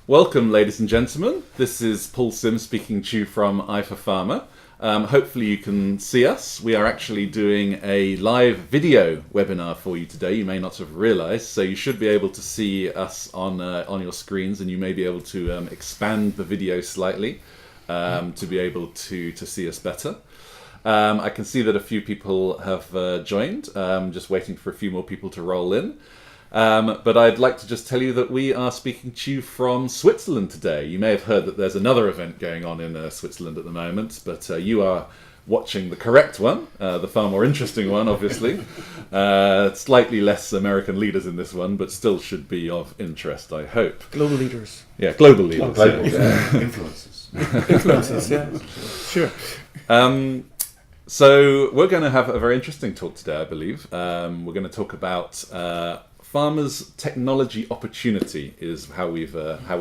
Welcome, ladies and gentlemen. This is Paul Sim speaking to you from eyeforpharma. Hopefully you can see us. We are actually doing a live video webinar for you today. You may not have realized, so you should be able to see us on your screens, and you may be able to expand the video slightly to be able to see us better. I can see that a few people have joined. Just waiting for a few more people to roll in. But I'd like to just tell you that we are speaking to you from Switzerland today. You may have heard that there's another event going on in Switzerland at the moment, but you are watching the correct one, the far more interesting one, obviously. Slightly less American leaders in this one, but still should be of interest, I hope. Global leaders. Yeah, global leaders. Global. Influencers. Influencers, yeah. Sure. So we're going to have a very interesting talk today, I believe. We're going to talk about Pharma's technology opportunity is how we've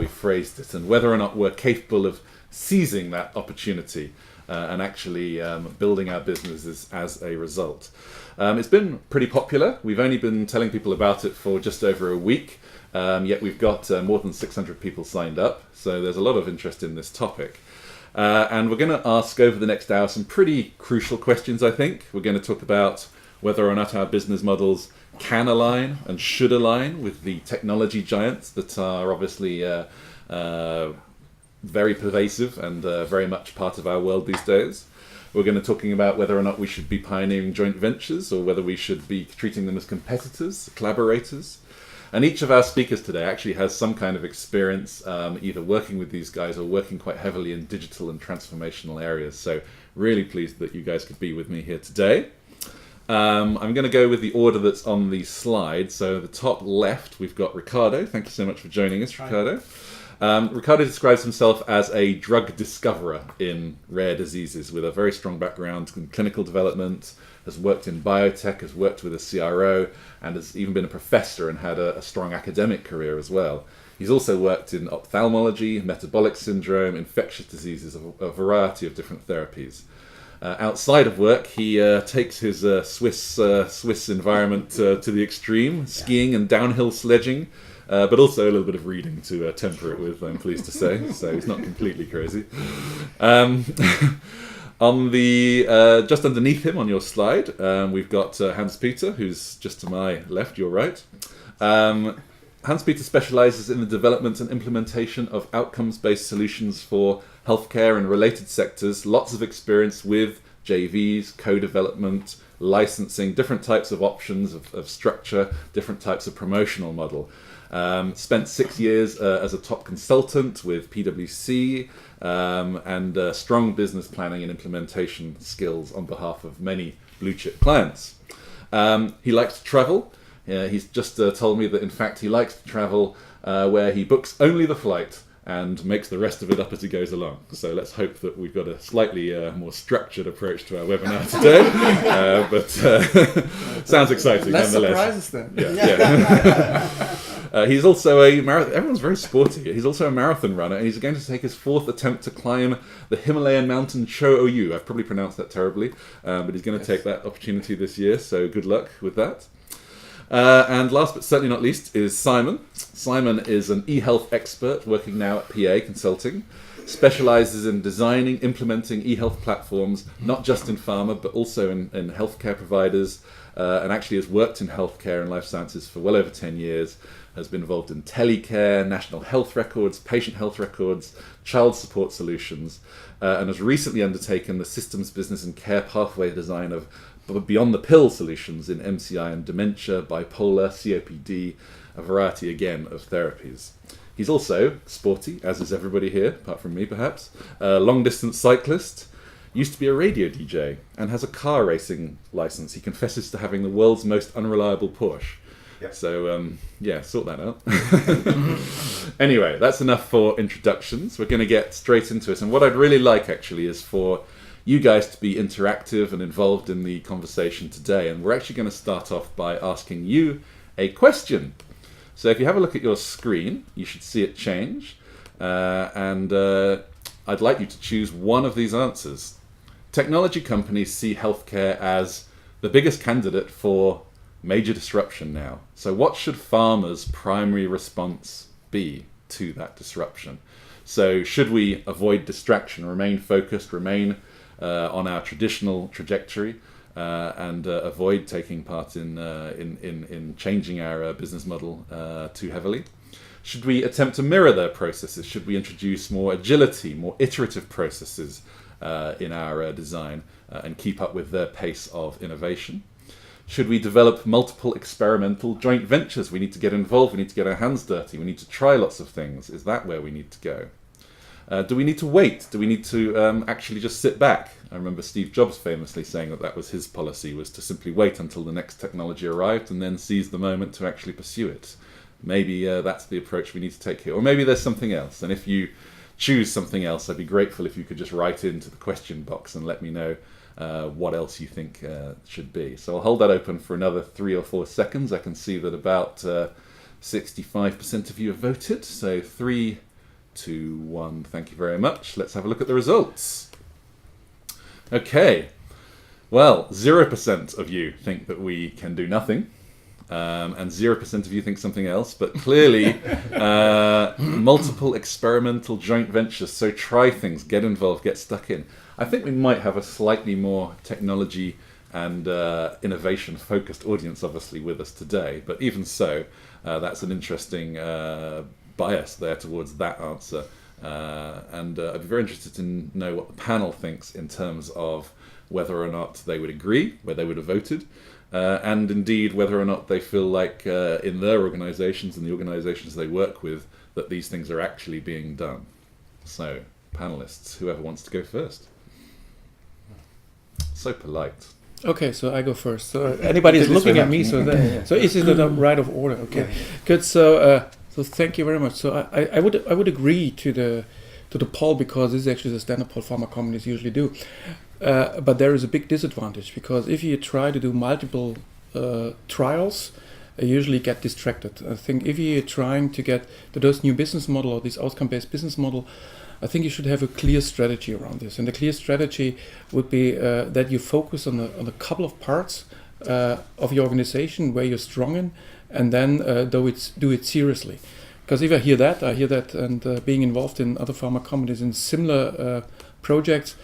phrased it, and whether or not we're capable of seizing that opportunity and actually building our businesses as a result. It's been pretty popular. We've only been telling people about it for just over a week, yet we've got more than 600 people signed up, so there's a lot of interest in this topic. And we're going to ask over the next hour some pretty crucial questions, I think. We're going to talk about whether or not our business models can align and should align with the technology giants that are obviously very pervasive and very much part of our world these days. We're going to be talking about whether or not we should be pioneering joint ventures or whether we should be treating them as competitors, collaborators. And each of our speakers today actually has some kind of experience either working with these guys or working quite heavily in digital and transformational areas. So really pleased that you guys could be with me here today. I'm going to go with the order that's on the slide. So the top left, we've got Ricardo. Thank you so much for joining us, Ricardo. Ricardo describes himself as a drug discoverer in rare diseases with a very strong background in clinical development, has worked in biotech, has worked with a CRO, and has even been a professor and had a strong academic career as well. He's also worked in ophthalmology, metabolic syndrome, infectious diseases, a variety of different therapies. Outside of work, he takes his Swiss environment to the extreme, skiing and downhill sledging, but also a little bit of reading to temper it with, I'm pleased to say, so he's not completely crazy. On the just underneath him on your slide, we've got Hans-Peter, who's just to my left, your right. Hans-Peter specializes in the development and implementation of outcomes-based solutions for healthcare and related sectors. Lots of experience with JVs, co-development, licensing, different types of options of structure, different types of promotional model. Spent 6 years as a top consultant with PwC and strong business planning and implementation skills on behalf of many blue chip clients. He likes to travel. He's just told me that in fact he likes to travel where he books only the flight and makes the rest of it up as he goes along. So let's hope that we've got a slightly more structured approach to our webinar today. But sounds exciting Less nonetheless. surprises then. Yeah. He's also a marathon. Everyone's very sporty. He's also a marathon runner, and he's going to take his 4th attempt to climb the Himalayan mountain Cho Oyu. I've probably pronounced that terribly, but he's going to take that opportunity this year. So good luck with that. And last but certainly not least is Simon. Simon is an e-health expert working now at PA Consulting, specializes in designing, implementing e-health platforms, not just in pharma, but also in healthcare providers, and actually has worked in healthcare and life sciences for well over 10 years, has been involved in telecare, national health records, patient health records, child support solutions, and has recently undertaken the systems, business and care pathway design of beyond the pill solutions in MCI and dementia, bipolar, COPD, a variety again of therapies. He's also sporty, as is everybody here, apart from me perhaps, a long distance cyclist, used to be a radio DJ, and has a car racing license. He confesses to having the world's most unreliable Porsche. Yep. So, sort that out. Anyway, that's enough for introductions. We're going to get straight into it. And what I'd really like, actually, is for you guys to be interactive and involved in the conversation today. And we're actually going to start off by asking you a question. So if you have a look at your screen, you should see it change. And I'd like you to choose one of these answers. Technology companies see healthcare as the biggest candidate for major disruption now. So what should pharma's primary response be? to that disruption. So should we avoid distraction, remain focused, remain on our traditional trajectory, and avoid taking part in changing our business model too heavily? Should we attempt to mirror their processes? Should we introduce more agility, more iterative processes in our design and keep up with their pace of innovation? Should we develop multiple experimental joint ventures? We need to get involved, we need to get our hands dirty, we need to try lots of things. Is that where we need to go? Do we need to wait? Do we need to actually just sit back? I remember Steve Jobs famously saying that was his policy, was to simply wait until the next technology arrived and then seize the moment to actually pursue it. Maybe that's the approach we need to take here. Or maybe there's something else. And if you choose something else, I'd be grateful if you could just write into the question box and let me know what else you think should be. So I'll hold that open for another 3 or 4 seconds. I can see that about 65% of you have voted. So 3, 2, 1, thank you very much. Let's have a look at the results. Okay, well, 0% of you think that we can do nothing. And 0% of you think something else, but clearly multiple experimental joint ventures. So try things, get involved, get stuck in. I think we might have a slightly more technology and innovation focused audience obviously with us today, but even so, that's an interesting bias there towards that answer. And I'd be very interested to know what the panel thinks in terms of whether or not they would agree, where they would have voted, and indeed whether or not they feel like in their organizations and the organizations they work with that these things are actually being done. So, panelists, whoever wants to go first. So polite. Okay, so I go first. So anybody is looking at me, so is it the right of order? Okay, good. So thank you very much. So I would agree to the poll, because this is actually the standard poll pharma companies usually do. But there is a big disadvantage, because if you try to do multiple trials, you usually get distracted. I think if you're trying to get to those new business model or this outcome-based business model, I think you should have a clear strategy around this. And the clear strategy would be that you focus on a couple of parts of your organization where you're strong in, and then do it seriously. Because if I hear that, and being involved in other pharma companies in similar projects,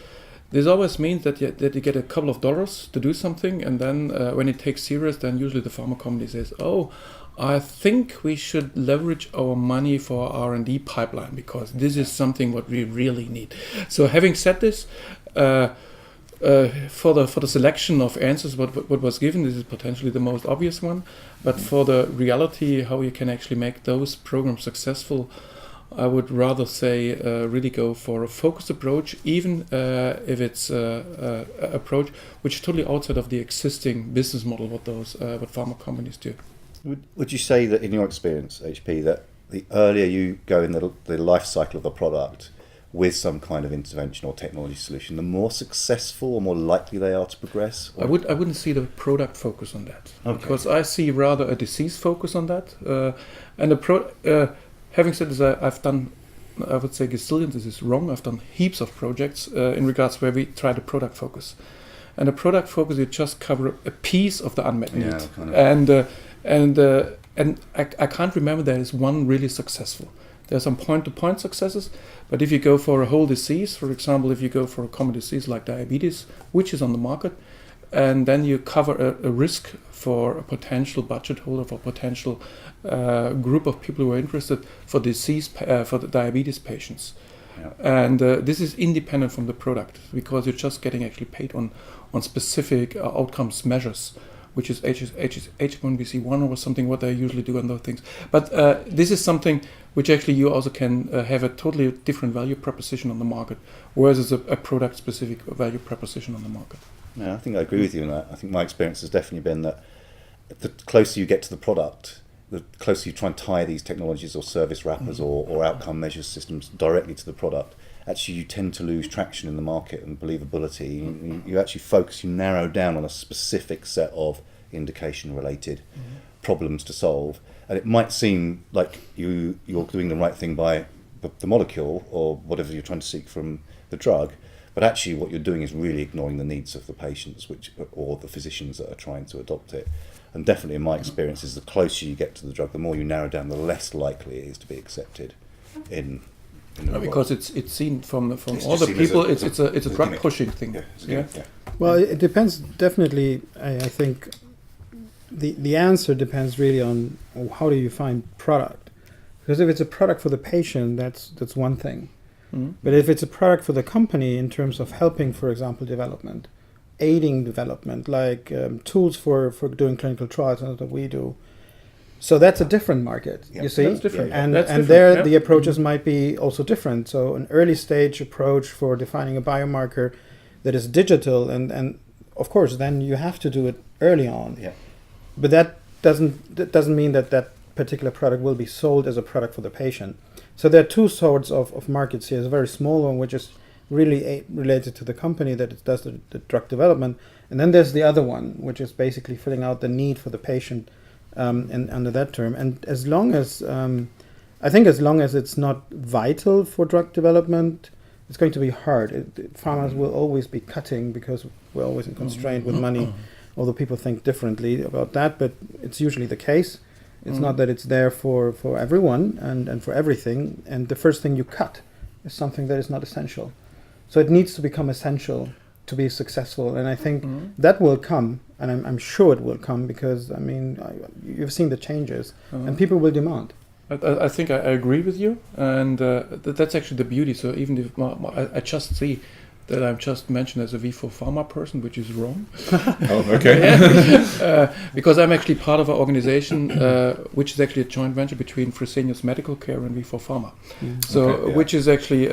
this always means that you get a couple of dollars to do something, and then when it takes serious, then usually the pharma company says, "Oh, I think we should leverage our money for R&D pipeline, because this is something what we really need." So having said this, for the selection of answers what was given, this is potentially the most obvious one. But for the reality, how you can actually make those programs successful, I would rather say really go for a focused approach, even if it's a approach which is totally outside of the existing business model what pharma companies do. Would you say that in your experience, HP, that the earlier you go in the life cycle of the product with some kind of intervention or technology solution, the more successful or more likely they are to progress? I wouldn't see the product focus on that, because I see rather a disease focus on that. Having said this, I've done, I would say gazillions, this is wrong, I've done heaps of projects in regards where we try the product focus. And the product focus, you just cover a piece of the unmet need. And I can't remember there is one really successful. There are some point-to-point successes, but if you go for a whole disease, for example, if you go for a common disease like diabetes, which is on the market, and then you cover a risk for a potential budget holder, for a potential group of people who are interested for for the diabetes patients. Yeah. And this is independent from the product, because you're just getting actually paid on specific outcomes measures, which is H1BC1 or something, what they usually do on those things. But this is something which actually you also can have a totally different value proposition on the market, whereas a product-specific value proposition on the market. Yeah, I think I agree with you on that. I think my experience has definitely been that the closer you get to the product, the closer you try and tie these technologies or service wrappers or outcome measure systems directly to the product, actually you tend to lose traction in the market and believability. You actually focus, you narrow down on a specific set of indication-related problems to solve. And it might seem like you're doing the right thing by the molecule or whatever you're trying to seek from the drug, but actually what you're doing is really ignoring the needs of the patients or the physicians that are trying to adopt it. And definitely in my experience is the closer you get to the drug, the more you narrow down, the less likely it is to be accepted. in the because it's seen from It's all the just seen people. as It's a drug gimmick. pushing thing. Yeah, it's a Yeah. gimmick, yeah. Well, it depends definitely. I think the answer depends really on how do you find product. Because if it's a product for the patient, that's one thing. Mhm. But if it's a product for the company in terms of helping, for example, development, aiding development, like tools for doing clinical trials, and that we do. So that's a different market, Yeah. you see, That's different. Yeah, yeah. and That's and different, there yeah. the approaches might be also different. So an early stage approach for defining a biomarker that is digital, and of course then you have to do it early on. Yeah. But that doesn't mean that particular product will be sold as a product for the patient. So there are two sorts of markets here. There's a very small one, which is really related to the company that it does the drug development. And then there's the other one, which is basically filling out the need for the patient and under that term. And as long as, I think as long as it's not vital for drug development, it's going to be hard. Farmers will always be cutting because we're always constrained with money, although people think differently about that, but it's usually the case. It's not that it's there for everyone and for everything. And the first thing you cut is something that is not essential. So it needs to become essential to be successful. And I think that will come, and I'm sure it will come, because, I mean, you've seen the changes, and people will demand. I think I agree with you, and that's actually the beauty. So even if I just see that I'm just mentioned as a V4Pharma person, which is wrong. Oh, okay. Because I'm actually part of an organization which is actually a joint venture between Fresenius Medical Care and V4Pharma. So, Okay, yeah. which is actually,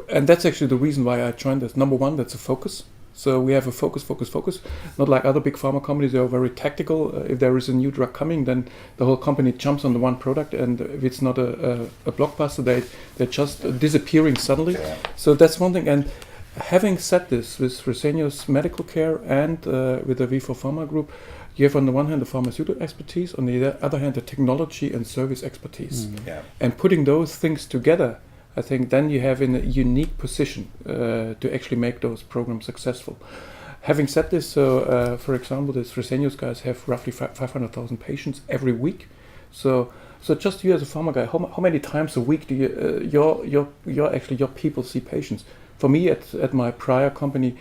and that's actually the reason why I joined this. Number one, that's a focus. So we have a focus. Not like other big pharma companies, they are very tactical. If there is a new drug coming, then the whole company jumps on the one product, and if it's not a blockbuster, they're just disappearing suddenly. Yeah. So that's one thing. And having said this, with Fresenius Medical Care and with the V4Pharma group, you have on the one hand the pharmaceutical expertise, on the other hand the technology and service expertise. Yeah. And putting those things together, I think then you have in a unique position to actually make those programs successful. Having said this, so for example, the Fresenius guys have roughly 500,000 patients every week. So just you as a pharma guy, how many times a week do you your people see patients? For me, at my prior company,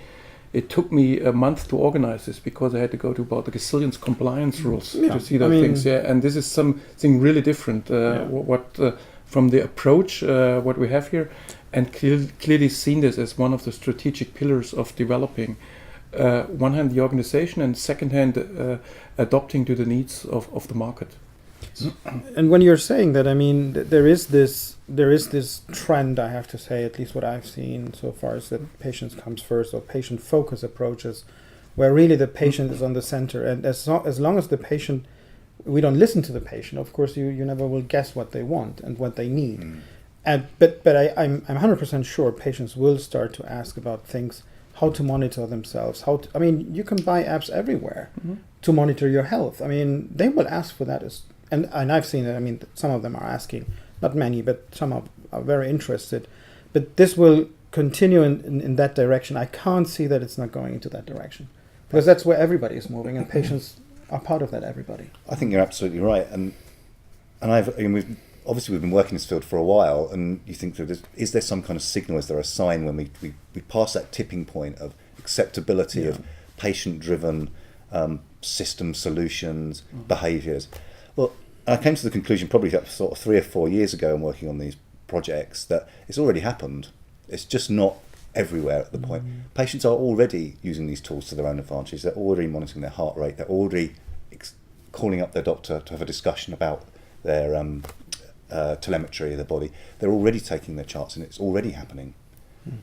it took me a month to organize this because I had to go to about the gazillions compliance rules to see those things. Yeah, and this is something really different. From the approach what we have here, and clearly seen this as one of the strategic pillars of developing. One hand the organization, and second hand adopting to the needs of the market. And when you're saying that, I mean, there is this trend, I have to say, at least what I've seen so far, is that patients comes first, or patient focus approaches, where really the patient is on the center. And as long as the patient, we don't listen to the patient, of course, you never will guess what they want and what they need. But I'm 100% sure patients will start to ask about things, how to monitor themselves, I mean, you can buy apps everywhere to monitor your health. I mean, they will ask for that and I've seen it. I mean, some of them are asking, not many, but some are very interested. But this will continue in that direction. I can't see that it's not going into that direction, because that's where everybody is moving, and patients are part of that. Everybody. I think you're absolutely right, and we've been working in this field for a while, and you think that is there some kind of signal? Is there a sign when we pass that tipping point of acceptability of patient-driven system solutions, behaviours? Well, I came to the conclusion probably sort of 3 or 4 years ago in working on these projects that it's already happened. It's just not everywhere at the point. Patients are already using these tools to their own advantage. They're already monitoring their heart rate. They're already calling up their doctor to have a discussion about their telemetry of their body. They're already taking their charts, and it's already happening.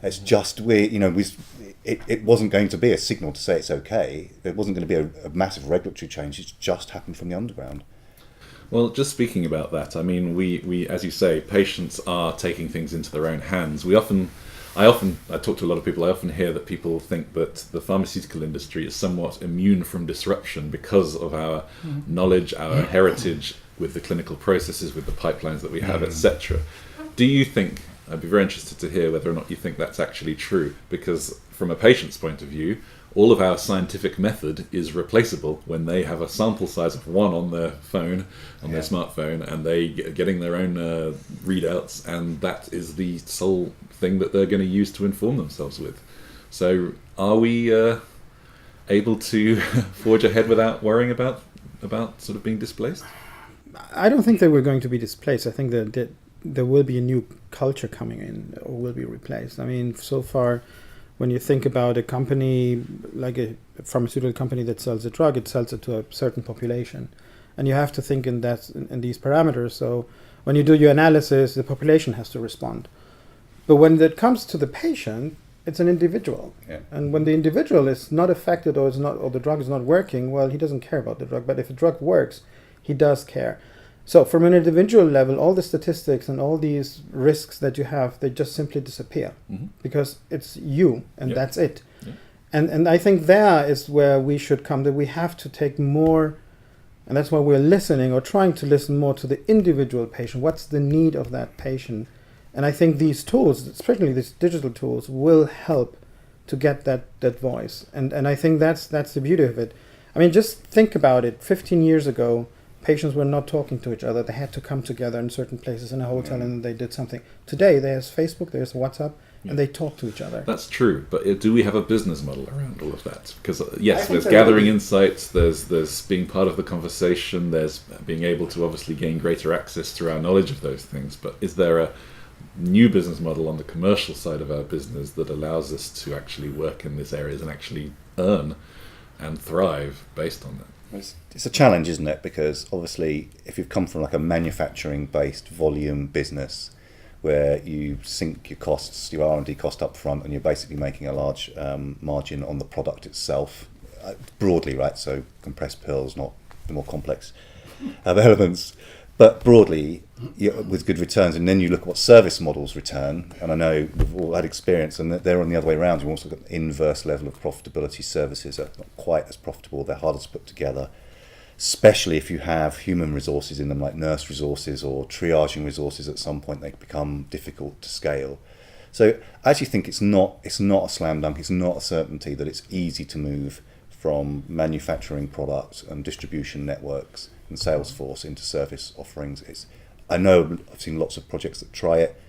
It's just it wasn't going to be a signal to say it's okay. There wasn't going to be a massive regulatory change. It's just happened from the underground. Well, just speaking about that, I mean, we as you say, patients are taking things into their own hands. I talk to a lot of people. I often hear that people think that the pharmaceutical industry is somewhat immune from disruption because of our knowledge, our heritage with the clinical processes, with the pipelines that we have, etc. Do you think? I'd be very interested to hear whether or not you think that's actually true, because from a patient's point of view, all of our scientific method is replaceable when they have a sample size of 1 on their phone, on their smartphone, and they getting their own readouts, and that is the sole thing that they're going to use to inform themselves with. So are we able to forge ahead without worrying about sort of being displaced? I don't think that we're going to be displaced. I think that there will be a new culture coming in, or will be replaced. I mean, so far, when you think about a company like a pharmaceutical company that sells a drug, it sells it to a certain population, and you have to think in these parameters. So when you do your analysis, the population has to respond. But when it comes to the patient, it's an individual, and when the individual is not affected, or the drug is not working, well, he doesn't care about the drug. But if the drug works, he does care. So from an individual level, all the statistics and all these risks that you have, they just simply disappear, because it's you, and that's it. And I think there is where we should come, that we have to take more, and that's why we're listening, or trying to listen more to the individual patient. What's the need of that patient? And I think these tools, especially these digital tools, will help to get that voice. And I think that's the beauty of it. I mean, just think about it. 15 years ago, patients were not talking to each other. They had to come together in certain places in a hotel, and they did something. Today, there's Facebook, there's WhatsApp, and they talk to each other. That's true, but do we have a business model around all of that? Because yes, there's gathering insights, there's being part of the conversation, there's being able to obviously gain greater access through our knowledge of those things, but is there a new business model on the commercial side of our business that allows us to actually work in these areas and actually earn and thrive based on that? It's a challenge, isn't it? Because obviously, if you've come from like a manufacturing-based volume business, where you sink your costs, your R&D cost up front, and you're basically making a large margin on the product itself, broadly, right? So compressed pills, not the more complex elements, but broadly, with good returns. And then you look at what service models return, and I know we've all had experience, and they're on the other way around. You've also got the inverse level of profitability. Services are not quite as profitable, they're harder to put together, especially if you have human resources in them, like nurse resources or triaging resources. At some point they become difficult to scale. So I actually think it's not a slam dunk, it's not a certainty that it's easy to move from manufacturing products and distribution networks and sales force into service offerings. I know I've seen lots of projects that try it,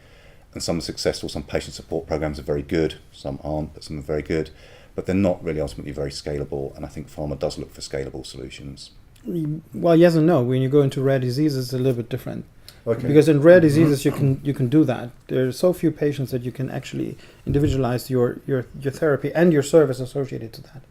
and some are successful. Some patient support programs are very good, some aren't, but some are very good, but they're not really ultimately very scalable, and I think pharma does look for scalable solutions. Well, yes and no. When you go into rare diseases, it's a little bit different. Okay. Because in rare diseases, you can do that. There are so few patients that you can actually individualize your therapy and your service associated to that.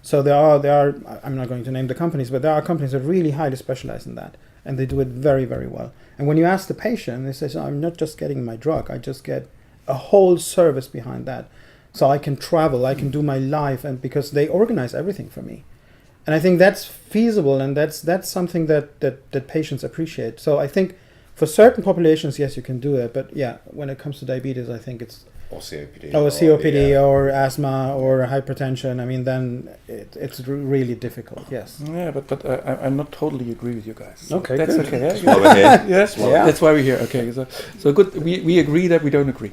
So there are, I'm not going to name the companies, but there are companies that really highly specialize in that, and they do it very, very well. And when you ask the patient, they say, I'm not just getting my drug, I just get a whole service behind that. So I can travel, I can do my life, and because they organize everything for me. And I think that's feasible, and that's something that patients appreciate. So I think for certain populations, yes, you can do it. But yeah, when it comes to diabetes, I think it's... Or COPD. Or COPD, or asthma, or hypertension. I mean, then it's really difficult, yes. Yeah, but I'm not totally agree with you guys. Okay, that's good. okay. That's why we're here. Yes, that's why we're here. Okay, so good. We agree that we don't agree.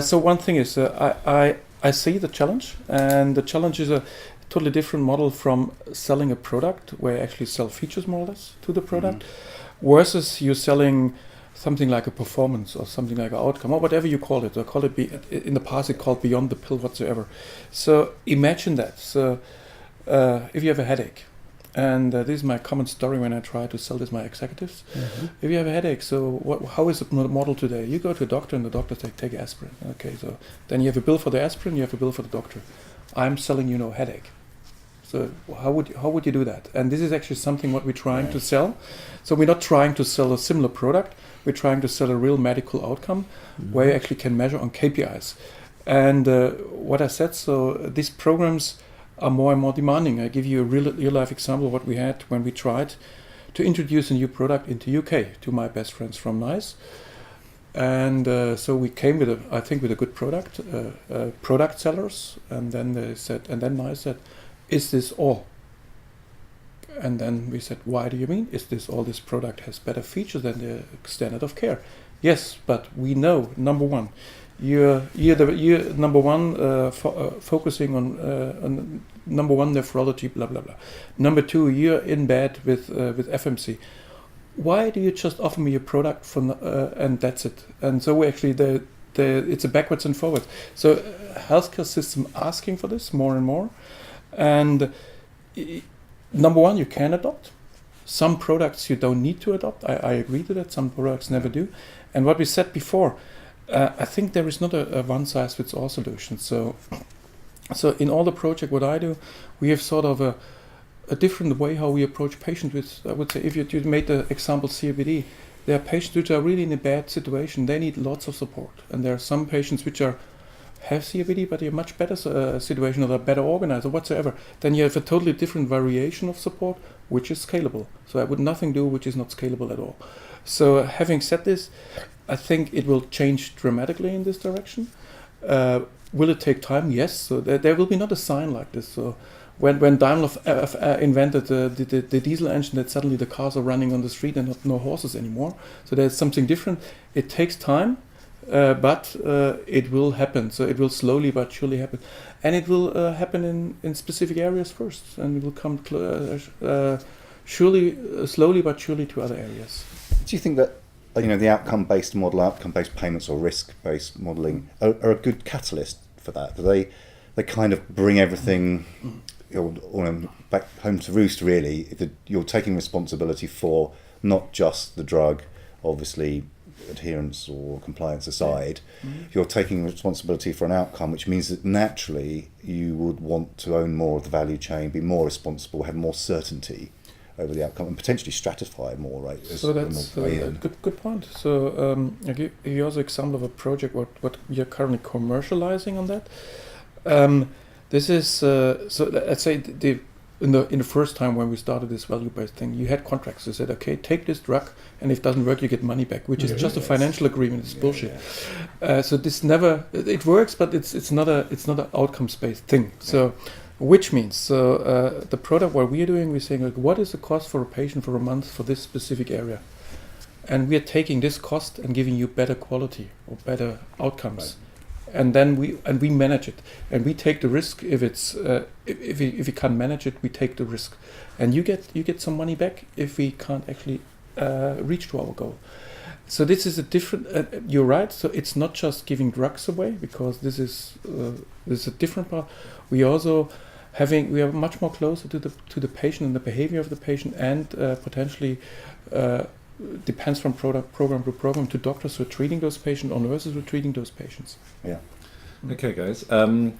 So one thing is, I see the challenge, and the challenge is a totally different model from selling a product where you actually sell features more or less to the product, versus you selling something like a performance or something like an outcome or whatever you call it. In the past it called beyond the pill whatsoever. So imagine that. So if you have a headache, and this is my common story when I try to sell this to my executives. If you have a headache, so how is the model today? You go to a doctor and the doctor says, take aspirin. Okay, so then you have a bill for the aspirin, you have a bill for the doctor. I'm selling you no headache. So how would you do that? And this is actually something what we're trying to sell. So we're not trying to sell a similar product. We're trying to sell a real medical outcome where you actually can measure on KPIs. And what I said, so these programs are more and more demanding. I give you a real life example of what we had when we tried to introduce a new product into UK to my best friends from NICE. And so we came with a good product, product sellers, and then NICE said, is this all? And then we said, why do you mean? Is this all? This product has better features than the standard of care. Yes, but we know, number one, you're number one focusing on number one nephrology, blah blah blah. Number two, you're in bed with FMC. Why do you just offer me a product from and that's it? And so actually it's a backwards and forwards. So healthcare system asking for this more and more. And number one, you can adopt. Some products you don't need to adopt. I agree to that. Some products never do. And what we said before, I think there is not a one-size-fits-all solution. So in all the project, what I do, we have sort of a different way how we approach patients with, I would say, if you made the example COPD, there are patients which are really in a bad situation. They need lots of support. And there are some patients which have COPD, but they're much better situation, or they're better organized, or whatsoever. Then you have a totally different variation of support, which is scalable. So I would nothing do which is not scalable at all. So having said this, I think it will change dramatically in this direction. Will it take time? Yes. So there will be not a sign like this. So when Daimler invented the diesel engine, that suddenly the cars are running on the street and no horses anymore. So there's something different. It takes time, but it will happen. So it will slowly but surely happen. And it will happen in specific areas first. And it will come slowly but surely to other areas. Do you think that the outcome-based model, outcome-based payments or risk-based modelling are a good catalyst for that? Do they kind of bring everything back home to roost, really? You're taking responsibility for not just the drug, obviously adherence or compliance aside, you're taking responsibility for an outcome, which means that naturally you would want to own more of the value chain, be more responsible, have more certainty over the outcome, and potentially stratify more, right? So that's a good point. So I'll give you also an example of a project what we are currently commercializing on that. This is so let's say in the first time when we started this value-based thing, you had contracts. You said, okay, take this drug, and if it doesn't work, you get money back, which is just a financial agreement. It's bullshit. So this it works, but it's not an outcomes-based thing. So. Which means, the product what we are doing, we're saying, like, what is the cost for a patient for a month for this specific area? And we are taking this cost and giving you better quality or better outcomes. Right. And then we manage it. And we take the risk if it's if we can't manage it, we take the risk. And you get some money back if we can't actually reach to our goal. So this is a different. You're right. So it's not just giving drugs away, because this is a different part. We also we are much more closer to the patient and the behavior of the patient, and potentially depends from program to program, to doctors who are treating those patients or nurses who are treating those patients. Yeah. Okay, guys. In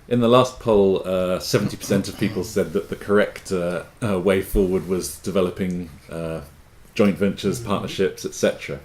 the last poll, 70% of people said that the correct way forward was developing joint ventures, partnerships, etc.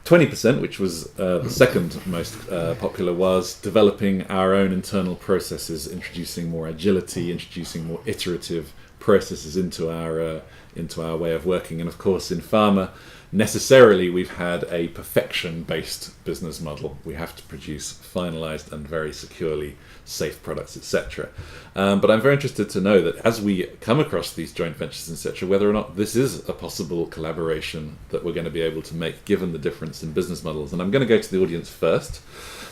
20%, which was the second most popular, was developing our own internal processes, introducing more agility, introducing more iterative processes into our way of working. And of course, in pharma, necessarily we've had a perfection-based business model. We have to produce finalized and very securely safe products, etc. But I'm very interested to know that as we come across these joint ventures, etc., whether or not this is a possible collaboration that we're going to be able to make, given the difference in business models. And I'm going to go to the audience first.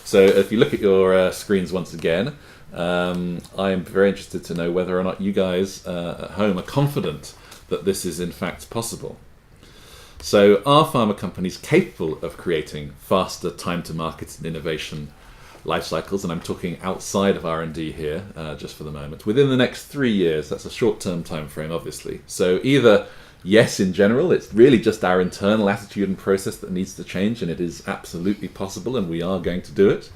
So if you look at your screens once again, I am very interested to know whether or not you guys at home are confident that this is in fact possible. So are pharma companies capable of creating faster time to market and innovation life cycles? And I'm talking outside of R&D here, just for the moment, within the next 3 years. That's a short-term time frame, obviously. So either yes, in general, it's really just our internal attitude and process that needs to change, and it is absolutely possible, and we are going to do it.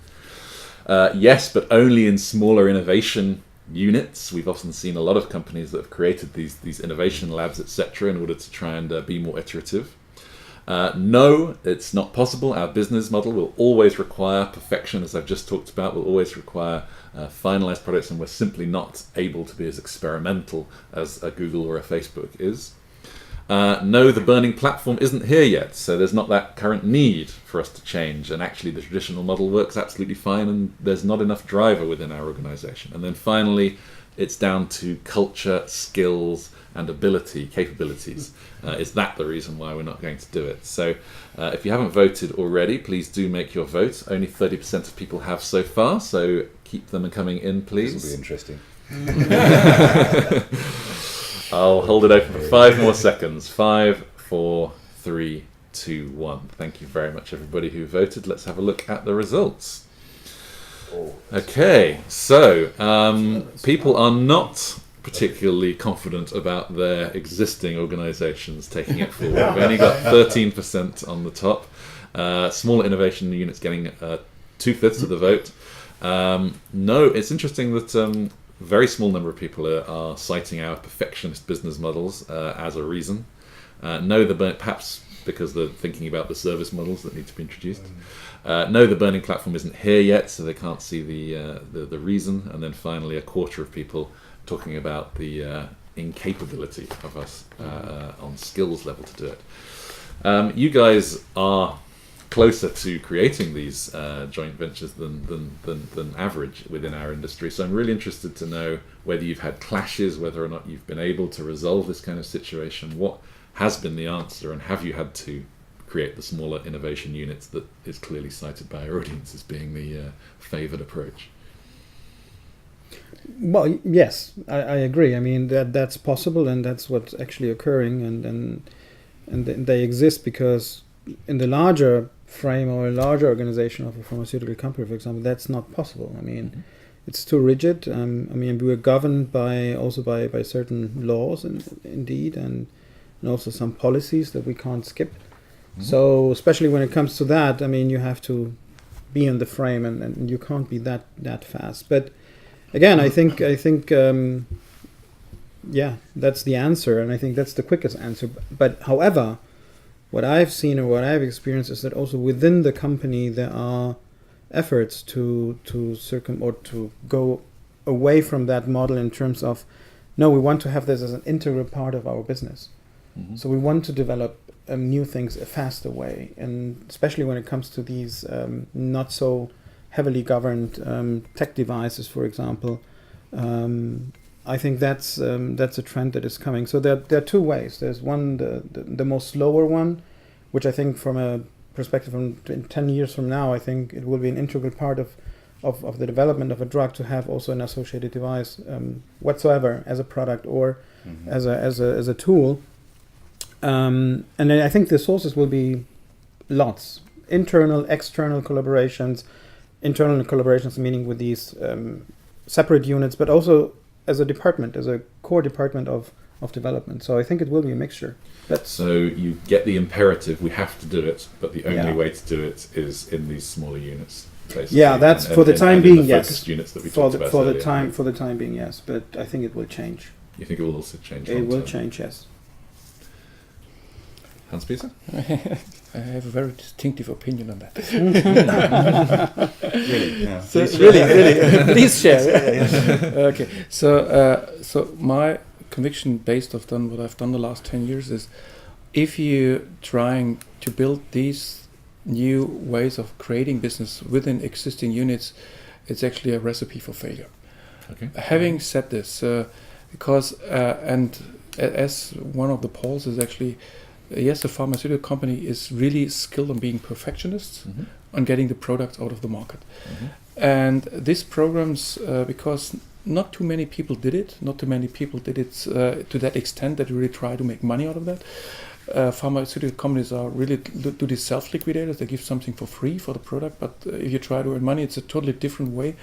Yes, but only in smaller innovation units. We've often seen a lot of companies that have created these innovation labs, etc., in order to try and be more iterative. No, it's not possible. Our business model will always require perfection, as I've just talked about, will always require finalized products, and we're simply not able to be as experimental as a Google or a Facebook is. No, the burning platform isn't here yet, so there's not that current need for us to change, and actually the traditional model works absolutely fine, and there's not enough driver within our organization. And then finally, it's down to culture, skills, and capabilities. Is that the reason why we're not going to do it? So if you haven't voted already, please do make your vote. Only 30% of people have so far, so keep them coming in, please. This will be interesting. I'll hold it open for 5 more seconds. 5, 4, 3, 2, 1. Thank you very much, everybody who voted. Let's have a look at the results. Okay, so people are not particularly confident about their existing organisations taking it forward. We've only got 13% on the top. Smaller innovation units getting 2/5 of the vote. No, it's interesting that very small number of people are citing our perfectionist business models as a reason. No, perhaps because they're thinking about the service models that need to be introduced. No, the burning platform isn't here yet, so they can't see the reason. And then finally, 1/4 of people talking about the incapability of us on skills level to do it. You guys are closer to creating these joint ventures than average within our industry. So I'm really interested to know whether you've had clashes, whether or not you've been able to resolve this kind of situation. What has been the answer, and have you had to create the smaller innovation units that is clearly cited by our audience as being the favoured approach? Well, yes, I agree. I mean, that's possible, and that's what's actually occurring, and they exist because in the larger frame or a larger organization of a pharmaceutical company, for example, that's not possible. I mean, it's too rigid. I mean, we are governed by certain laws, indeed, and also some policies that we can't skip. So, especially when it comes to that, I mean, you have to be in the frame, and you can't be that fast. But again, I think, that's the answer, and I think that's the quickest answer. But however, what I've seen or what I've experienced is that also within the company there are efforts to go away from that model in terms of, no, we want to have this as an integral part of our business. So we want to develop new things a faster way, and especially when it comes to these not so heavily governed tech devices, for example. I think that's a trend that is coming. So there are two ways. There's one, the more slower one, which I think from a perspective from 10 years from now, I think it will be an integral part of the development of a drug to have also an associated device whatsoever as a product or as a tool. And then I think the sources will be lots. Internal, external collaborations. Internal collaborations meaning with these separate units, but also as a department, as a core department of development. So I think it will be a mixture. So you get the imperative, we have to do it, but the only way to do it is in these smaller units. Basically. Yeah, that's for the time being, yes. Focused units that we for talked about for earlier. the time being, yes. But I think it will change. You think it will also change? It will change, yes. Hans-Peter? I have a very distinctive opinion on that. Really? Yeah. So really, please share. Okay, so my conviction based on what I've done the last 10 years is, if you're trying to build these new ways of creating business within existing units, it's actually a recipe for failure. Okay. Having said this, because and as one of the polls is actually, yes, a pharmaceutical company is really skilled on being perfectionists, on getting the products out of the market. And these programs, because not too many people did it, to that extent that really try to make money out of that. Pharmaceutical companies are really do these self-liquidators. They give something for free for the product, but if you try to earn money, it's a totally different way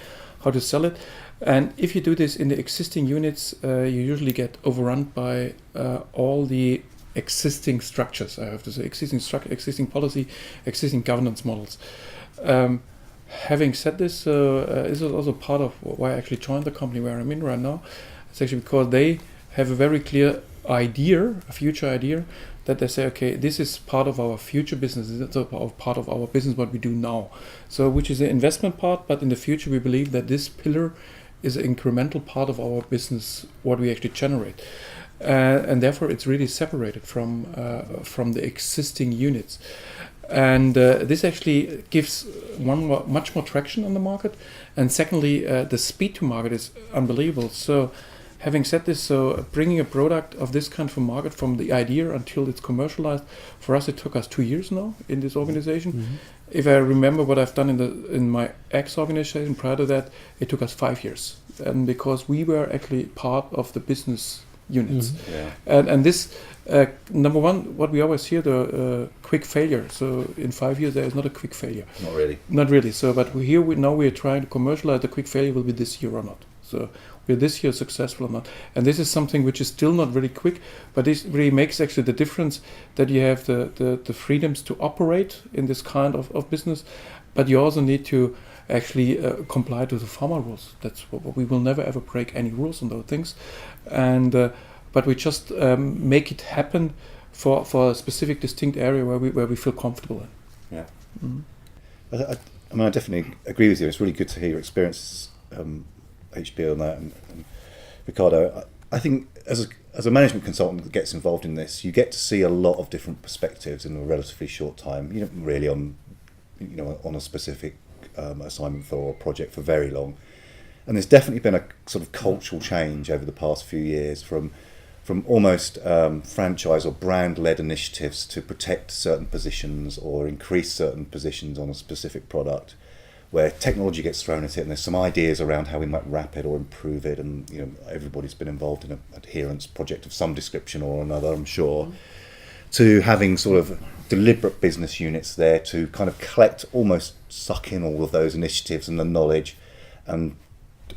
how to sell it. And if you do this in the existing units, you usually get overrun by all the existing structures, I have to say, existing policy, existing governance models. Having said this, this is also part of why I actually joined the company where I'm in right now. It's actually because they have a very clear idea, a future idea, that they say, okay, this is part of our future business, it's part of our business, what we do now. So, which is the investment part, but in the future we believe that this pillar is an incremental part of our business, what we actually generate. And therefore it's really separated from the existing units. And this actually gives much more traction on the market. And secondly, the speed to market is unbelievable. So having said this, so bringing a product of this kind from market, from the idea until it's commercialized, for us it took us 2 years now in this organization. Mm-hmm. If I remember what I've done in my ex-organization prior to that, it took us 5 years. And because we were actually part of the business units. Mm-hmm. Yeah. And this, number one, what we always hear, the quick failure. So in 5 years, there is not a quick failure. Not really. Not really. So, but we are trying to commercialize. The quick failure will be this year or not. So we're this year successful or not. And this is something which is still not really quick, but this really makes actually the difference that you have the freedoms to operate in this kind of business, but you also need to actually comply to the pharma rules. That's what we will never ever break any rules on those things, and but we just make it happen for a specific distinct area where we feel comfortable in. Yeah. Mm-hmm. I mean, I definitely agree with you. It's really good to hear your experiences, HB, on that, and Ricardo. I think as a management consultant that gets involved in this, you get to see a lot of different perspectives in a relatively short time. You don't really on a specific assignment for a project for very long. And there's definitely been a sort of cultural change over the past few years from almost franchise or brand-led initiatives to protect certain positions or increase certain positions on a specific product, where technology gets thrown at it and there's some ideas around how we might wrap it or improve it, and everybody's been involved in an adherence project of some description or another, I'm sure, to having sort of deliberate business units there to kind of almost suck in all of those initiatives and the knowledge and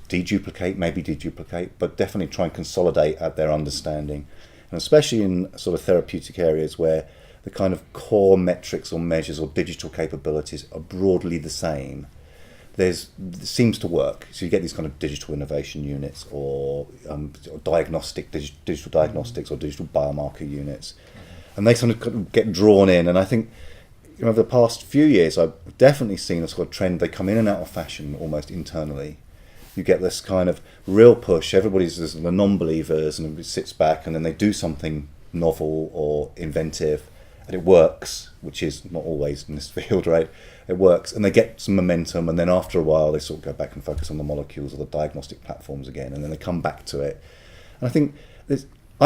deduplicate, but definitely try and consolidate at their understanding. And especially in sort of therapeutic areas where the kind of core metrics or measures or digital capabilities are broadly the same, it seems to work. So you get these kind of digital innovation units or digital diagnostics or digital biomarker units, and they sort of get drawn in. And I think over the past few years, I've definitely seen a sort of trend. They come in and out of fashion almost internally. You get this kind of real push. Everybody's the non-believers, and everybody sits back, and then they do something novel or inventive, and it works, which is not always in this field, right? It works, and they get some momentum, and then after a while, they sort of go back and focus on the molecules or the diagnostic platforms again, and then they come back to it. And I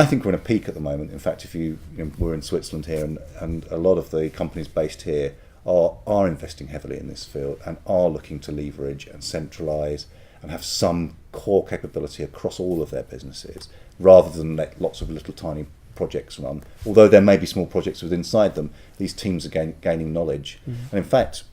think we're in a peak at the moment. In fact, if we're in Switzerland here, and a lot of the companies based here are investing heavily in this field and are looking to leverage and centralise and have some core capability across all of their businesses, rather than let lots of little tiny projects run. Although there may be small projects inside them, these teams are gaining knowledge. Mm-hmm. And in fact,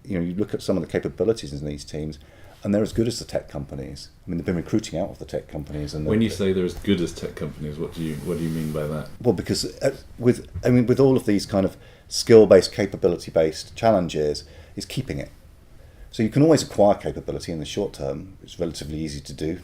you look at some of the capabilities in these teams, and they're as good as the tech companies. I mean, they've been recruiting out of the tech companies. And when you say they're as good as tech companies, what do you mean by that? Well, because with all of these kind of skill-based, capability-based challenges, is keeping it. So you can always acquire capability in the short term. It's relatively easy to do.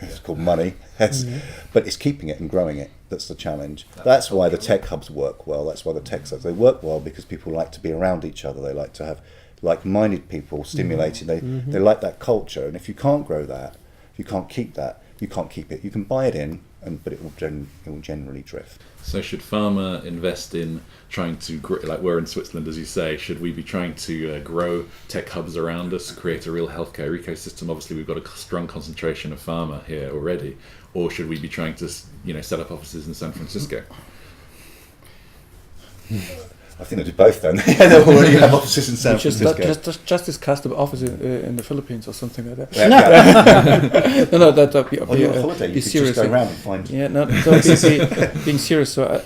It's called money. But it's keeping it and growing it. That's the challenge. That's why the tech hubs work well. That's why the tech hubs, they work well, because people like to be around each other. They like to have like-minded people stimulated. They like that culture. And if you can't grow that, if you can't keep that, you can't keep it. You can buy it in, but it will generally drift. So should pharma invest in trying to, like we're in Switzerland, as you say, should we be trying to grow tech hubs around us, create a real healthcare ecosystem? Obviously, we've got a strong concentration of pharma here already. Or should we be trying to, set up offices in San Francisco? I think they do both then. They already have offices in San Francisco. Just discuss the office in the Philippines or something like that. No, that'd be you're on holiday, you could just go around and find... Yeah, no, being serious. So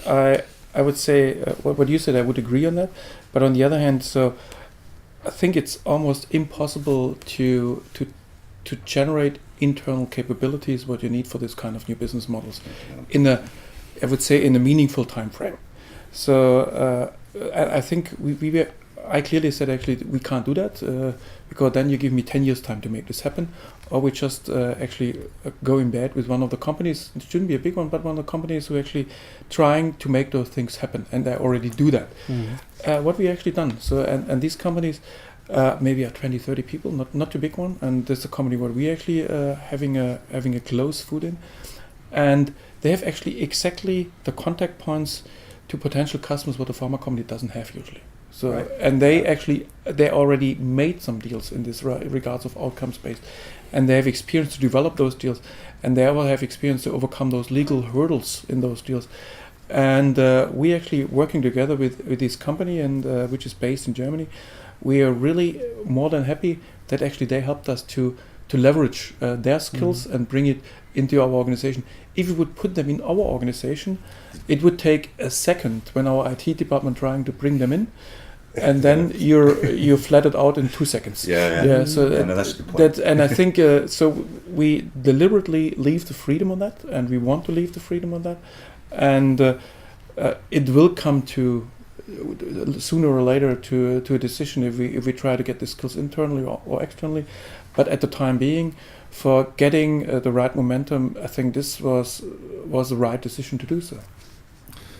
I would say, what you said, I would agree on that. But on the other hand, so I think it's almost impossible to generate internal capabilities, what you need for this kind of new business models, I would say in a meaningful time frame. So I think I clearly said actually we can't do that because then you give me 10 years time to make this happen, or we just actually go in bed with one of the companies. It shouldn't be a big one, but one of the companies who are actually trying to make those things happen, and they already do that. What we actually done. So and these companies maybe are 20-30 people, not too big one, and this is a company where we actually having a close foot in, and they have actually exactly the contact points to potential customers what a pharma company doesn't have usually. So Right. and they already made some deals in this regards of outcomes based, and they have experience to develop those deals, and they will have experience to overcome those legal hurdles in those deals. And we actually working together with this company, and which is based in Germany. We are really more than happy that actually they helped us to leverage their skills and bring it into our organization. If we would put them in our organization, it would take a second when our IT department trying to bring them in, and then you're flattened out in 2 seconds. Yeah. So No, that's a good point. and I think so. We deliberately leave the freedom on that, and we want to leave the freedom on that, and it will come to sooner or later to a decision if we try to get the skills internally or externally. But at the time being, for getting the right momentum, I think this was the right decision to do so.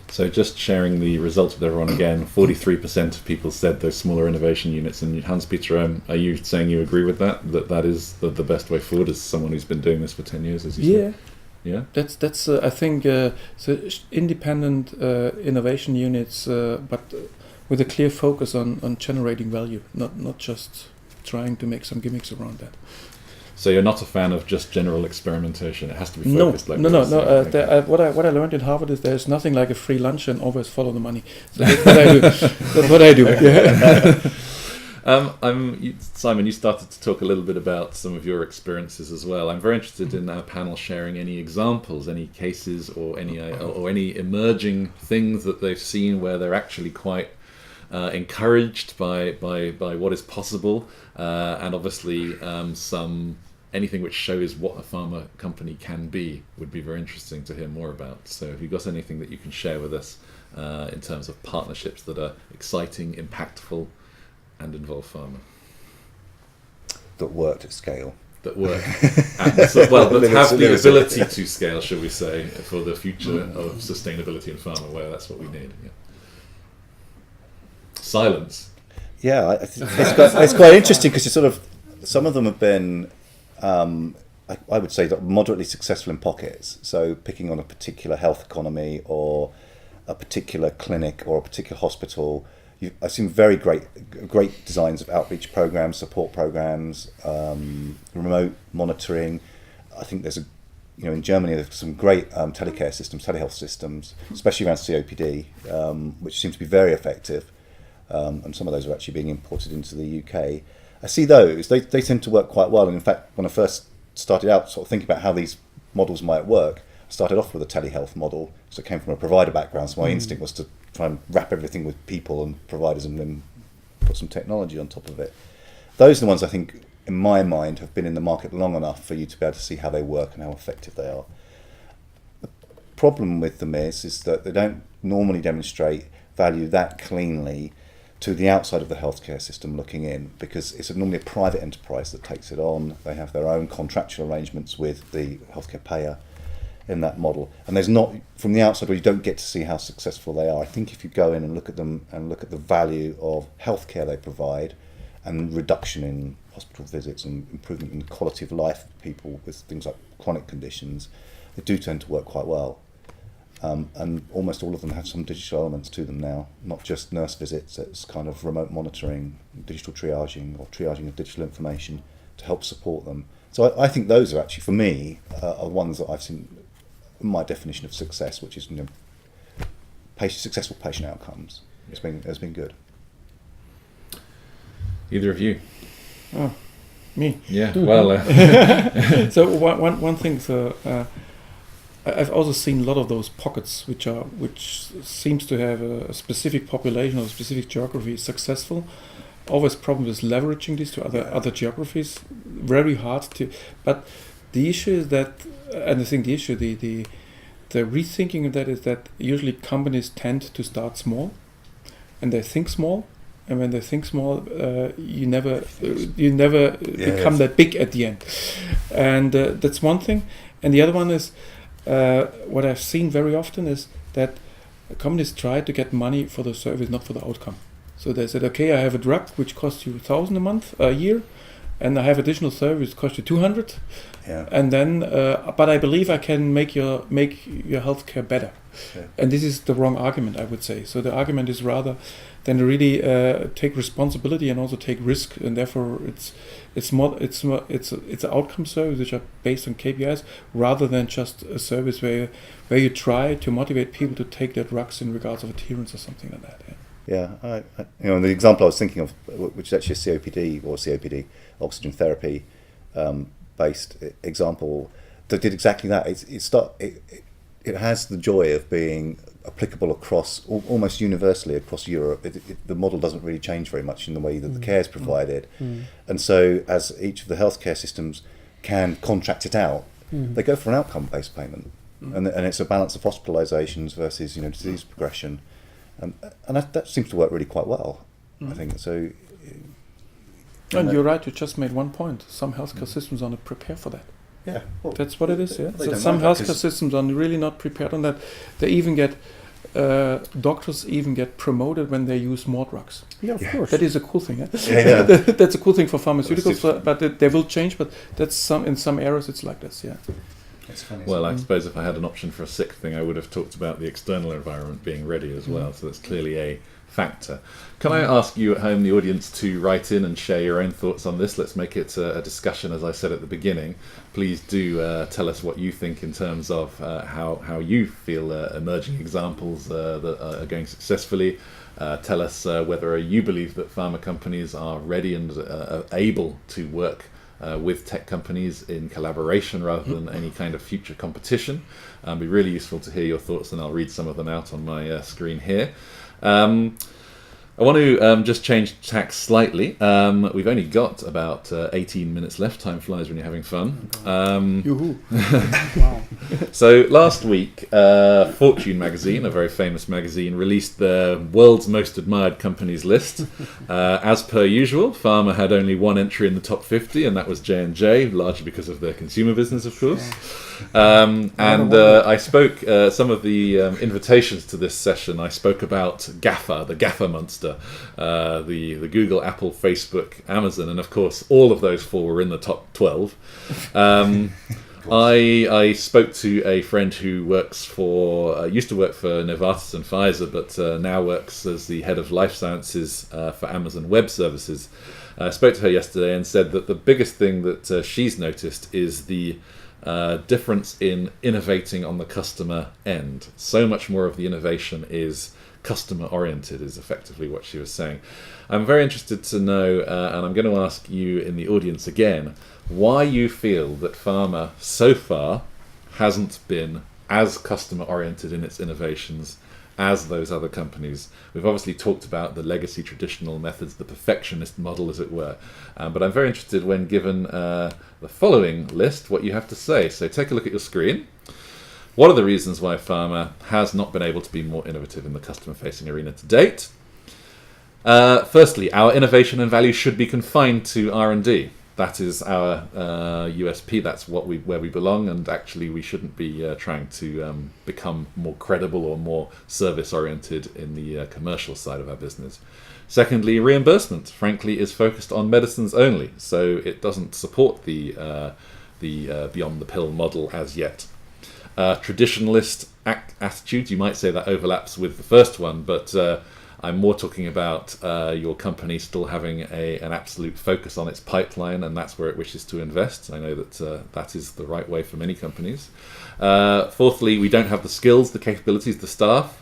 So just sharing the results with everyone again, 43% of people said those smaller innovation units. And Hans-Peter, are you saying you agree with that? That is the best way forward as someone who's been doing this for 10 years, as you said? Yeah. That's I think so independent innovation units, but with a clear focus on generating value, not just trying to make some gimmicks around that. So you're not a fan of just general experimentation. It has to be focused. No. What I learned in Harvard is there's nothing like a free lunch and always follow the money. So that's what I do. Yeah. Simon, you started to talk a little bit about some of your experiences as well. I'm very interested in our panel sharing any examples, any cases, or any emerging things that they've seen where they're actually quite encouraged by what is possible, and obviously anything which shows what a pharma company can be would be very interesting to hear more about. So have you got anything that you can share with us in terms of partnerships that are exciting, impactful, and involve pharma? That worked at scale. That work that have the ability to scale, shall we say, for the future of sustainability in pharma, where that's what we need. Yeah. Silence. Yeah, it's quite interesting because some of them have been, I would say, moderately successful in pockets. So picking on a particular health economy or a particular clinic or a particular hospital. I've seen very great designs of outreach programs, support programs, remote monitoring. I think there's in Germany there's some great telecare systems, telehealth systems, especially around COPD, which seem to be very effective. And some of those are actually being imported into the UK. I see those; they tend to work quite well. And in fact, when I first started out, sort of thinking about how these models might work, I started off with a telehealth model. So it came from a provider background. So my instinct was to try and wrap everything with people and providers, and then put some technology on top of it. Those are the ones I think, in my mind, have been in the market long enough for you to be able to see how they work and how effective they are. The problem with them is that they don't normally demonstrate value that cleanly to the outside of the healthcare system looking in, because it's normally a private enterprise that takes it on. They have their own contractual arrangements with the healthcare payer in that model, and there's not, from the outside, where you don't get to see how successful they are. I think if you go in and look at them and look at the value of healthcare they provide and reduction in hospital visits and improvement in the quality of life of people with things like chronic conditions, they do tend to work quite well. And almost all of them have some digital elements to them now, not just nurse visits. It's kind of remote monitoring, digital triaging, or triaging of digital information to help support them. So I think those are actually, for me, are ones that I've seen my definition of success, which is successful patient outcomes. It's been good. Either of you? Oh, me. Yeah. Well. So one thing. So I've also seen a lot of those pockets which seems to have a specific population or a specific geography successful. Always problem is leveraging this to other geographies. Very hard to. But the issue is that, and I think the rethinking of that is that usually companies tend to start small, and they think small, and when they think small, you never become that big at the end, and that's one thing. And the other one is what I've seen very often is that companies try to get money for the service, not for the outcome. So they said, okay, I have a drug which costs you $1,000 a year, and I have additional service cost you 200, and then but I believe I can make your healthcare better, and this is the wrong argument, I would say. So the argument is rather than to really take responsibility and also take risk, and therefore it's an outcome service which are based on KPIs rather than just a service where you try to motivate people to take their drugs in regards of adherence or something like that. Yeah, and the example I was thinking of, which is actually a COPD, oxygen therapy based example, that did exactly that. It has the joy of being applicable across almost universally across Europe. The model doesn't really change very much in the way that the care is provided, and so as each of the healthcare systems can contract it out, they go for an outcome-based payment, and it's a balance of hospitalizations versus disease progression. And that seems to work really quite well, I think. So, and you're right. You just made one point. Some healthcare systems are not prepared for that. Yeah, well, that's what it is. Yeah, so some healthcare systems are really not prepared on that. They even get doctors even get promoted when they use more drugs. Yeah, of course. That is a cool thing. Yeah? Yeah. That's a cool thing for pharmaceuticals, but they will change. But that's in some areas it's like this. Yeah. Well, I suppose if I had an option for a sixth thing, I would have talked about the external environment being ready as well. So that's clearly a factor. Can I ask you at home, the audience, to write in and share your own thoughts on this? Let's make it a discussion, as I said at the beginning. Please do tell us what you think in terms of how you feel emerging examples that are going successfully. Tell us whether you believe that pharma companies are ready and able to work with tech companies in collaboration rather than any kind of future competition. It'd be really useful to hear your thoughts, and I'll read some of them out on my screen here. I want to just change tack slightly. We've only got about 18 minutes left. Time flies when you're having fun. Wow. So last week, Fortune magazine, a very famous magazine, released the world's most admired companies list. As per usual, Pharma had only one entry in the top 50, and that was J&J, largely because of their consumer business, of course. I spoke some of the invitations to this session. I spoke about GAFA, the GAFA monster, the Google, Apple, Facebook, Amazon, and of course all of those four were in the top 12. I spoke to a friend who used to work for Novartis and Pfizer, but now works as the head of life sciences for Amazon Web Services. I spoke to her yesterday and said that the biggest thing that she's noticed is the difference in innovating on the customer end. So much more of the innovation is customer oriented, is effectively what she was saying. I'm very interested to know, and I'm going to ask you in the audience again, why you feel that pharma so far hasn't been as customer oriented in its innovations as those other companies. We've obviously talked about the legacy traditional methods, the perfectionist model, as it were. But I'm very interested, when given the following list, what you have to say. So take a look at your screen. What are the reasons why pharma has not been able to be more innovative in the customer-facing arena to date? Firstly, our innovation and value should be confined to R&D. That is our USP. That's where we belong, and actually we shouldn't be trying to become more credible or more service-oriented in the commercial side of our business. Secondly, reimbursement, frankly, is focused on medicines only, so it doesn't support the beyond-the-pill model as yet. Traditionalist attitude, you might say that overlaps with the first one, but I'm more talking about your company still having an absolute focus on its pipeline, and that's where it wishes to invest. I know that that is the right way for many companies. Fourthly, we don't have the skills, the capabilities, the staff.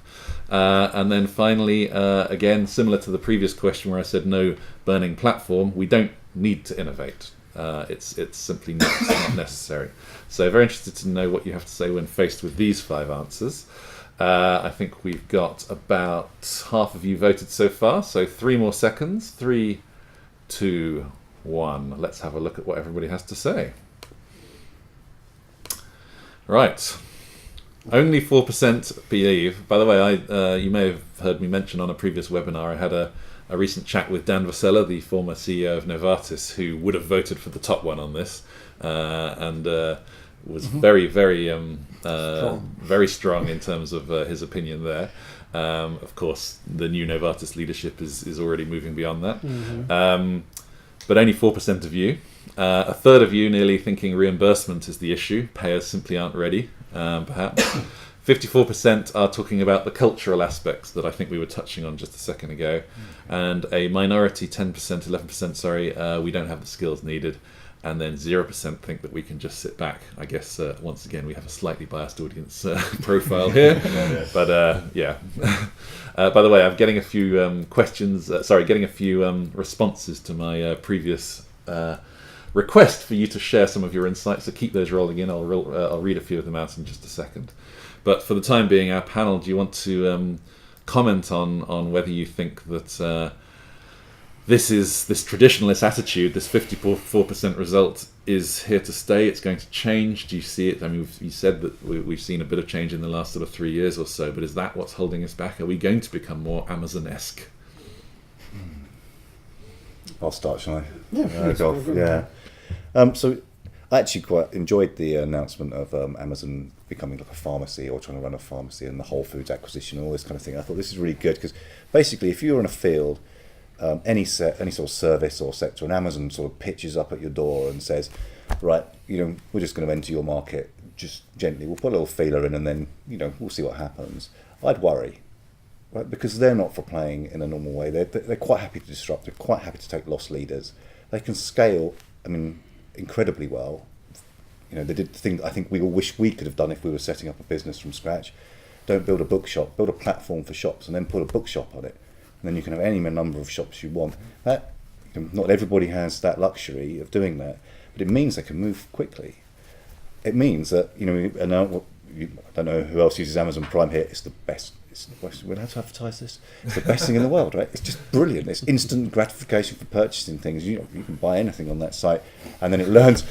And then finally, again, similar to the previous question where I said no burning platform, we don't need to innovate. It's simply not necessary. So very interested to know what you have to say when faced with these 5 answers. I think we've got about half of you voted so far, so 3 more seconds. 3, 2, 1. Let's have a look at what everybody has to say. Right. Only 4% believe. By the way, you may have heard me mention on a previous webinar, I had a recent chat with Dan Vasella, the former CEO of Novartis, who would have voted for the top one on this, and was very, very, very strong in terms of his opinion there. Of course, the new Novartis leadership is already moving beyond that. but only 4% of you. A third of you nearly thinking reimbursement is the issue. Payers simply aren't ready, perhaps. 54% are talking about the cultural aspects that I think we were touching on just a second ago. And a minority, 10%, 11%, we don't have the skills needed. And then 0% think that we can just sit back. I guess, once again, we have a slightly biased audience profile here. But yeah. By the way, I'm getting a few responses to my previous request for you to share some of your insights. So keep those rolling in. I'll read a few of them out in just a second. But for the time being, our panel, do you want to comment on whether you think that this traditionalist attitude, this 54% result, is here to stay? It's going to change. Do you see it? I mean, you said that we've seen a bit of change in the last sort of 3 years or so, but is that what's holding us back? Are we going to become more Amazon-esque? I'll start, shall I? Yeah, Go off. Yeah. So I actually quite enjoyed the announcement of Amazon becoming like a pharmacy, or trying to run a pharmacy, and the Whole Foods acquisition and all this kind of thing. I thought this is really good, because basically if you're in a field, any sort of service or sector, and Amazon sort of pitches up at your door and says, right, we're just going to enter your market just gently. We'll put a little feeler in, and then we'll see what happens. I'd worry, right? Because they're not for playing in a normal way. They're quite happy to disrupt. They're quite happy to take lost leaders. They can scale, incredibly well. They did the thing that I think we all wish we could have done if we were setting up a business from scratch. Don't build a bookshop, build a platform for shops, and then put a bookshop on it. And then you can have any number of shops you want. Not everybody has that luxury of doing that, but it means they can move quickly. It means that, I don't know who else uses Amazon Prime here. It's the best. We're allowed to advertise this. It's the best thing in the world, right? It's just brilliant. It's instant gratification for purchasing things. You can buy anything on that site, and then it learns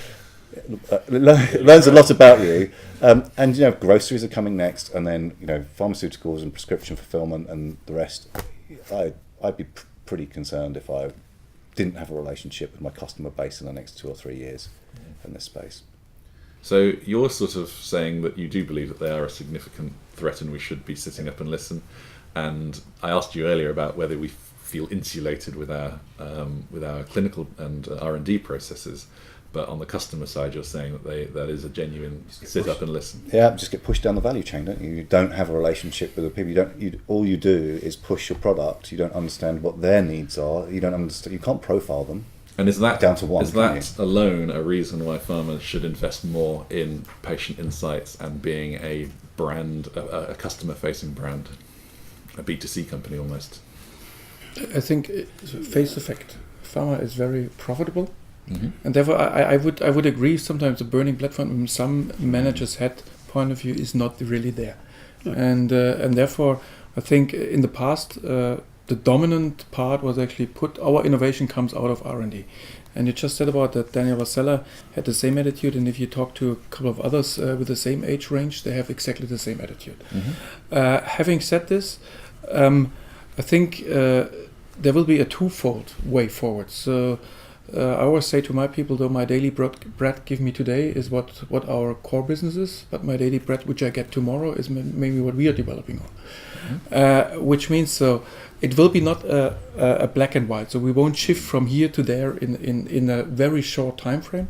a lot about you. And groceries are coming next, and then pharmaceuticals and prescription fulfillment and the rest. I'd be pretty concerned if I didn't have a relationship with my customer base in the next 2 or 3 years in this space. So you're sort of saying that you do believe that they are a significant threat and we should be sitting up and listen. And I asked you earlier about whether we feel insulated with our clinical and R&D processes. But on the customer side, you're saying that that is a genuine sit up and listen. Yeah, just get pushed down the value chain, don't you? You don't have a relationship with the people. All you do is push your product. You don't understand what their needs are. You don't understand. You can't profile them. And is that down to one? Is that alone a reason why pharma should invest more in patient insights and being a brand, a customer-facing brand, a B2C company almost? I think face effect. Pharma is very profitable. Mm-hmm. And therefore, I would agree. Sometimes the burning platform, from some managers' head point of view, is not really there, and therefore, I think in the past the dominant part was actually our innovation comes out of R&D, and you just said about that. Daniel Vasella had the same attitude, and if you talk to a couple of others with the same age range, they have exactly the same attitude. Mm-hmm. Having said this, I think there will be a twofold way forward. So. I always say to my people, though, my daily bread give me today is what our core business is, but my daily bread which I get tomorrow is maybe what we are developing on. Mm-hmm. Which means so it will be not a black and white. So we won't shift from here to there in a very short time frame.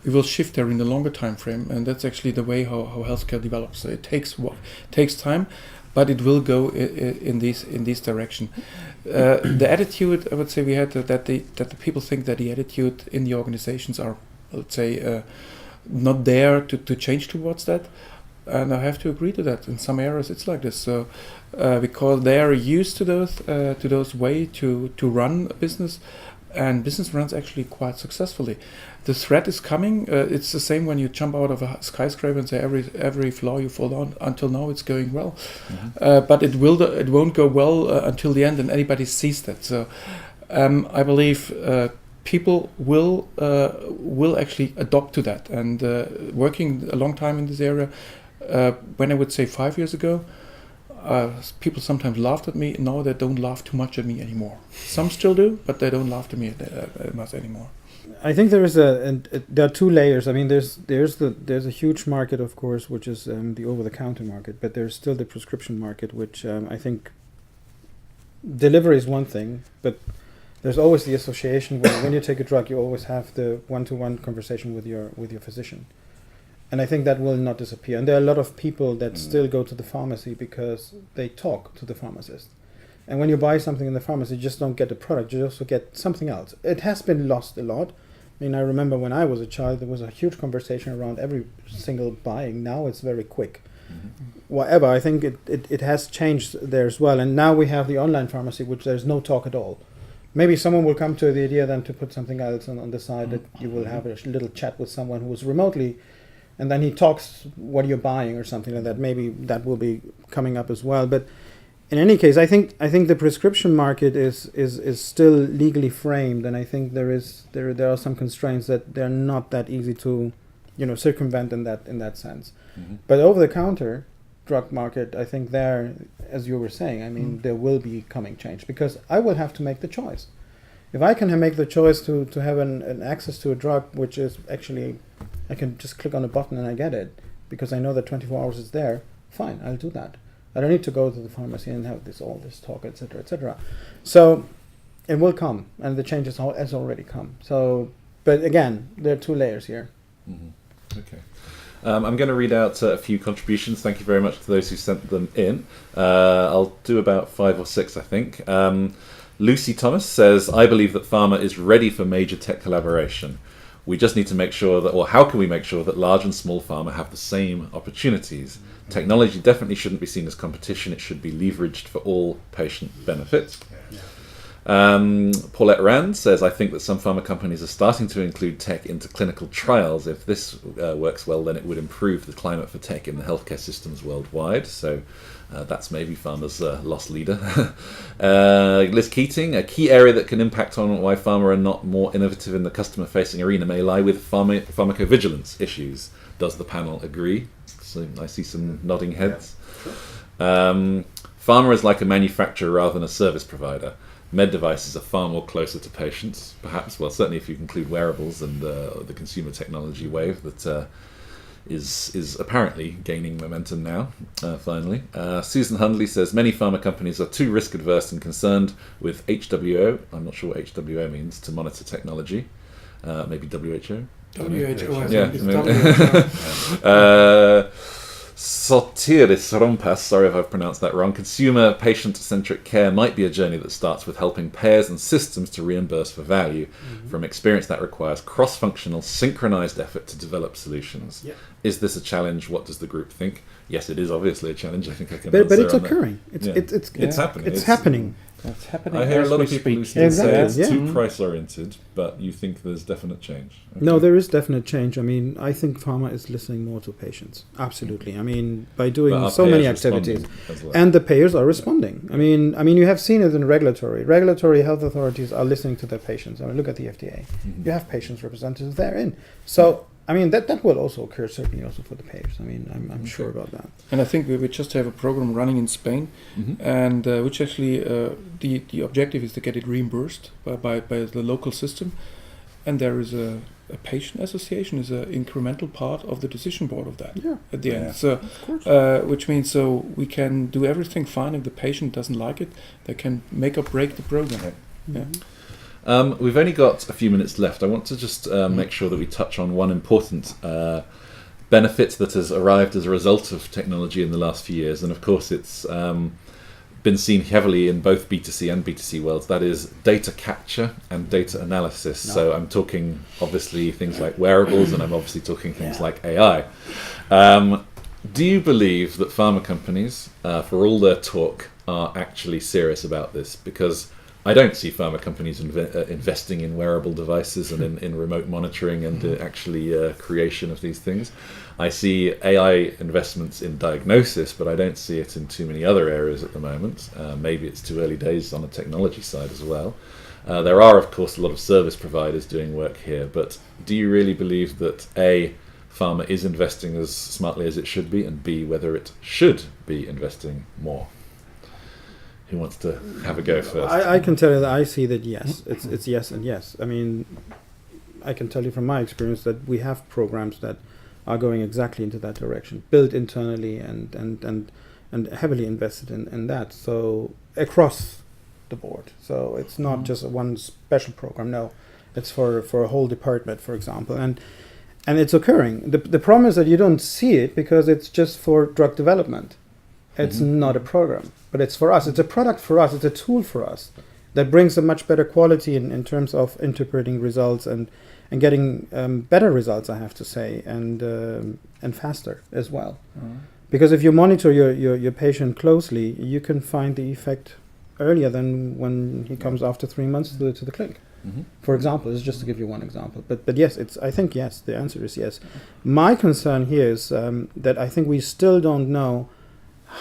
We will shift there in a longer time frame, and that's actually the way how healthcare develops. So it takes time. But it will go in this direction. The attitude, I would say, we had that the people think that the attitude in the organizations are, let's say, not there to change towards that, and I have to agree to that. In some areas, it's like this. So because they are used to those way to run a business, and business runs actually quite successfully. The threat is coming. It's the same when you jump out of a skyscraper and say every floor you fall on. Until now, it's going well, but it won't go well until the end, and anybody sees that. So I believe people will actually adopt to that. And working a long time in this area, when I would say 5 years ago, people sometimes laughed at me. Now they don't laugh too much at me anymore. Some still do, but they don't laugh at me much anymore. I think there is there are two layers. I mean, there's a huge market, of course, which is the over-the-counter market, but there's still the prescription market, which I think delivery is one thing, but there's always the association when you take a drug, you always have the one-to-one conversation with your physician. And I think that will not disappear. And there are a lot of people that still go to the pharmacy because they talk to the pharmacist. And when you buy something in the pharmacy, you just don't get the product, you also get something else. It has been lost a lot. I mean, I remember when I was a child, there was a huge conversation around every single buying. Now it's very quick. Whatever, I think it has changed there as well. And now we have the online pharmacy, which there's no talk at all. Maybe someone will come to the idea then to put something else on the side, that you will have a little chat with someone who is remotely, and then he talks what you're buying or something like that. Maybe that will be coming up as well. But in any case, I think the prescription market is still legally framed, and I think there are some constraints that they're not that easy to, circumvent in that sense. But over the counter drug market, I think there, as you were saying, I mean, there will be coming change, because I will have to make the choice. If I can make the choice to have an access to a drug, which is actually, I can just click on a button and I get it, because I know that 24 hours is there, fine, I'll do that. I don't need to go to the pharmacy and have all this talk, etc., etc. So it will come, and the change has already come. So, but again, there are two layers here. Okay. I'm going to read out a few contributions. Thank you very much to those who sent them in. I'll do about 5 or 6, I think. Lucy Thomas says, I believe that pharma is ready for major tech collaboration. We just need to make sure that, or how can we make sure that large and small pharma have the same opportunities? Technology definitely shouldn't be seen as competition. It should be leveraged for all patient benefit. Paulette Rand says, I think that some pharma companies are starting to include tech into clinical trials. If this works well, then it would improve the climate for tech in the healthcare systems worldwide. So that's maybe pharma's lost leader. Liz Keating, a key area that can impact on why pharma are not more innovative in the customer-facing arena may lie with pharmacovigilance issues. Does the panel agree? So I see some nodding heads. Pharma is like a manufacturer rather than a service provider. Med devices are far more closer to patients, perhaps. Well, certainly if you include wearables and the consumer technology wave that is apparently gaining momentum now, finally. Susan Hundley says, many pharma companies are too risk adverse and concerned with HWO, I'm not sure what HWO means, to monitor technology. Maybe WHO? WHO, I yeah, think it's WHO. Sotiris Rompas, sorry if I've pronounced that wrong. Consumer patient-centric care might be a journey that starts with helping payers and systems to reimburse for value. From experience, that requires cross-functional, synchronized effort to develop solutions. Yeah. Is this a challenge? What does the group think? Yes, it is obviously a challenge. I think I can. But it's occurring. It's happening. It's happening. That's happening. I hear a lot of people who still say it's yeah. too price-oriented, but you think there's definite change. Okay. No, there is definite change. I mean, I think pharma is listening more to patients. Absolutely. I mean, by doing so many activities, well. And the payers are responding. I mean, you have seen it in regulatory health authorities are listening to their patients. I mean, look at the FDA. You have patients representatives therein. So. I mean, that will also occur, certainly also for the payers. I mean, I'm sure about that. And I think we just have a program running in Spain, and which actually, the objective is to get it reimbursed by the local system. And there is a patient association is an incremental part of the decision board of that at the end. So, which means so we can do everything fine. If the patient doesn't like it, they can make or break the program. We've only got a few minutes left. I want to just make sure that we touch on one important benefit that has arrived as a result of technology in the last few years. And of course, it's been seen heavily in both B2C and B2C worlds. That is data capture and data analysis. So I'm talking, obviously, things like wearables, and I'm obviously talking things like AI. Do you believe that pharma companies, for all their talk, are actually serious about this? Because I don't see pharma companies investing in wearable devices and in remote monitoring and actually creation of these things. I see AI investments in diagnosis, but I don't see it in too many other areas at the moment. Maybe it's too early days on the technology side as well. There are, of course, a lot of service providers doing work here, but do you really believe that A, pharma is investing as smartly as it should be, and B, whether it should be investing more? Who wants to have a go first? I can tell you that I see that yes, it's yes and yes. I mean, I can tell you from my experience that we have programs that are going exactly into that direction, built internally and heavily invested in that. So across the board. So it's not just one special program. No, it's for a whole department, for example, and it's occurring. The problem is that you don't see it because it's just for drug development. It's not a program, but it's for us. It's a product for us. It's a tool for us that brings a much better quality in terms of interpreting results and getting better results, I have to say, and faster as well. Because if you monitor your patient closely, you can find the effect earlier than when he comes after 3 months to the clinic. For example, this is just to give you one example. But yes, I think yes, the answer is yes. My concern here is that I think we still don't know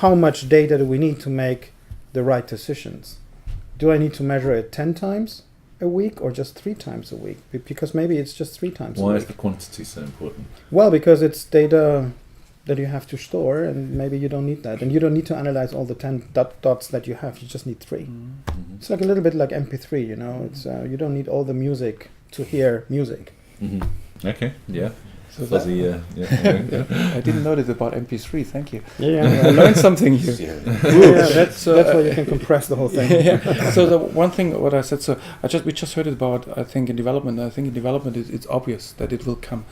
how much data do we need to make the right decisions. Do I need to measure it 10 times a week or just 3 times a week? Because maybe it's just 3 times a week. Why is the quantity so important? Well, because it's data that you have to store, and maybe you don't need that. And you don't need to analyze all the 10 dots that you have. You just need 3. It's like a little bit like MP3, you know. It's you don't need all the music to hear music. Okay, yeah. So Fuzzy, yeah. I didn't know that about MP3. Thank you. Yeah. I learned something here. That's why you can compress the whole thing. So the one thing what I said, so we just heard it about, I think in development. I think in development it's obvious that it will come,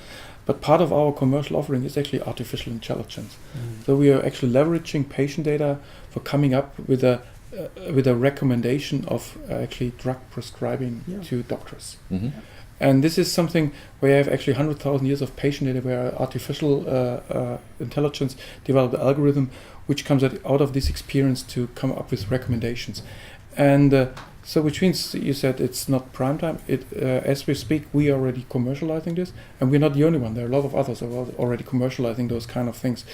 but part of our commercial offering is actually artificial intelligence. So we are actually leveraging patient data for coming up with a recommendation of actually drug prescribing to doctors. And this is something where you have actually 100,000 years of patient data where artificial intelligence developed an algorithm which comes out of this experience to come up with recommendations. And so which means you said it's not prime time. As we speak, we are already commercializing this, and we're not the only one. There are a lot of others who are already commercializing those kind of things.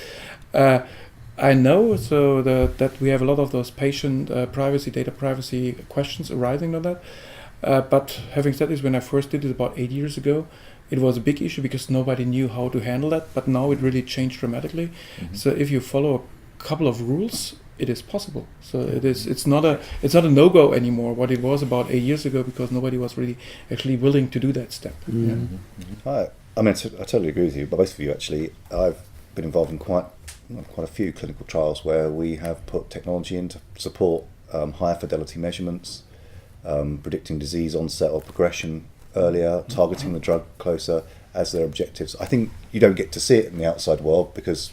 I know that we have a lot of those patient data privacy questions arising on that. But having said this, when I first did it about 8 years ago, it was a big issue because nobody knew how to handle that. But now it really changed dramatically. So if you follow a couple of rules, it is possible. So it's not a no-go anymore. What it was about 8 years ago, because nobody was really actually willing to do that step. I mean, I totally agree with you. But both of you actually, I've been involved in quite a few clinical trials where we have put technology in to support higher fidelity measurements. Predicting disease onset or progression earlier, targeting the drug closer as their objectives. I think you don't get to see it in the outside world because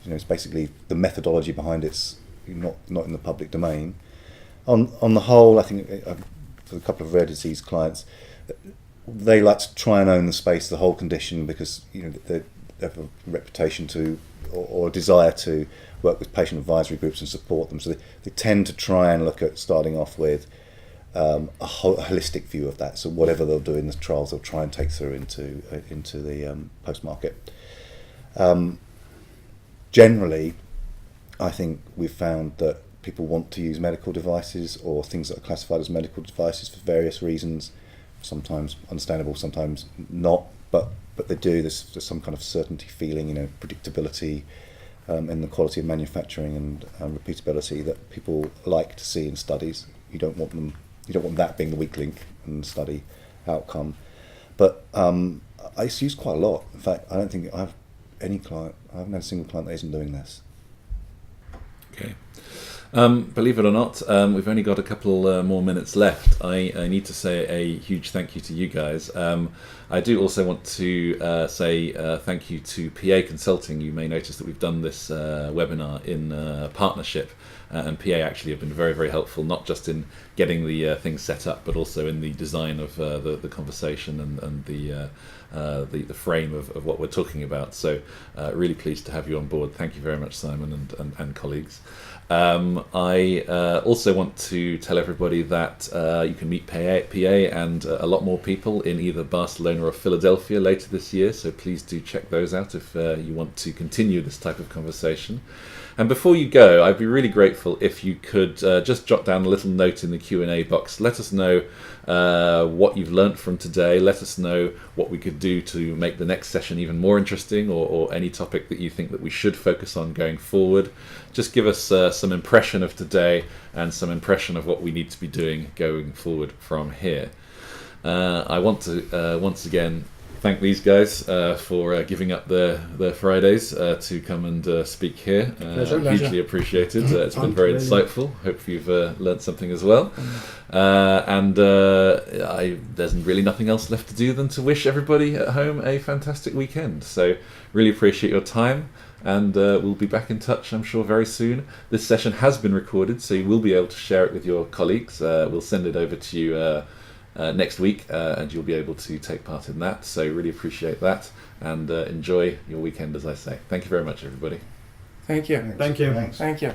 it's basically the methodology behind it's not in the public domain. On the whole, I think for a couple of rare disease clients, they like to try and own the space, the whole condition, because they have a reputation to or a desire to work with patient advisory groups and support them. So they tend to try and look at starting off with a holistic view of that. So whatever they'll do in the trials, they'll try and take through into the post-market. Generally, I think we've found that people want to use medical devices or things that are classified as medical devices for various reasons. Sometimes understandable, sometimes not. But they do. There's some kind of certainty feeling, predictability in the quality of manufacturing and repeatability that people like to see in studies. You don't want that being the weak link in the study outcome. But it's used quite a lot. In fact, I don't think I have any client. I haven't had a single client that isn't doing this. Okay. Believe it or not, we've only got a couple more minutes left. I need to say a huge thank you to you guys. I do also want to say thank you to PA Consulting. You may notice that we've done this webinar in partnership, and PA actually have been very, very helpful, not just in getting the things set up, but also in the design of the conversation and the frame of what we're talking about. So really pleased to have you on board. Thank you very much, Simon and colleagues. I also want to tell everybody that you can meet PA and a lot more people in either Barcelona or Philadelphia later this year, so please do check those out if you want to continue this type of conversation. And before you go, I'd be really grateful if you could just jot down a little note in the Q&A box. Let us know what you've learnt from today. Let us know what we could do to make the next session even more interesting, or any topic that you think that we should focus on going forward. Just give us some impression of today and some impression of what we need to be doing going forward from here. I want to once again thank these guys for giving up their Fridays to come and speak here. Pleasure. Hugely appreciated. It's been very insightful. Hope you've learnt something as well. There's really nothing else left to do than to wish everybody at home a fantastic weekend. So really appreciate your time. And we'll be back in touch, I'm sure, very soon. This session has been recorded, so you will be able to share it with your colleagues. We'll send it over to you next week, and you'll be able to take part in that. So really appreciate that, and enjoy your weekend, as I say. Thank you very much, everybody. Thank you. Thank you. Thanks. Thank you.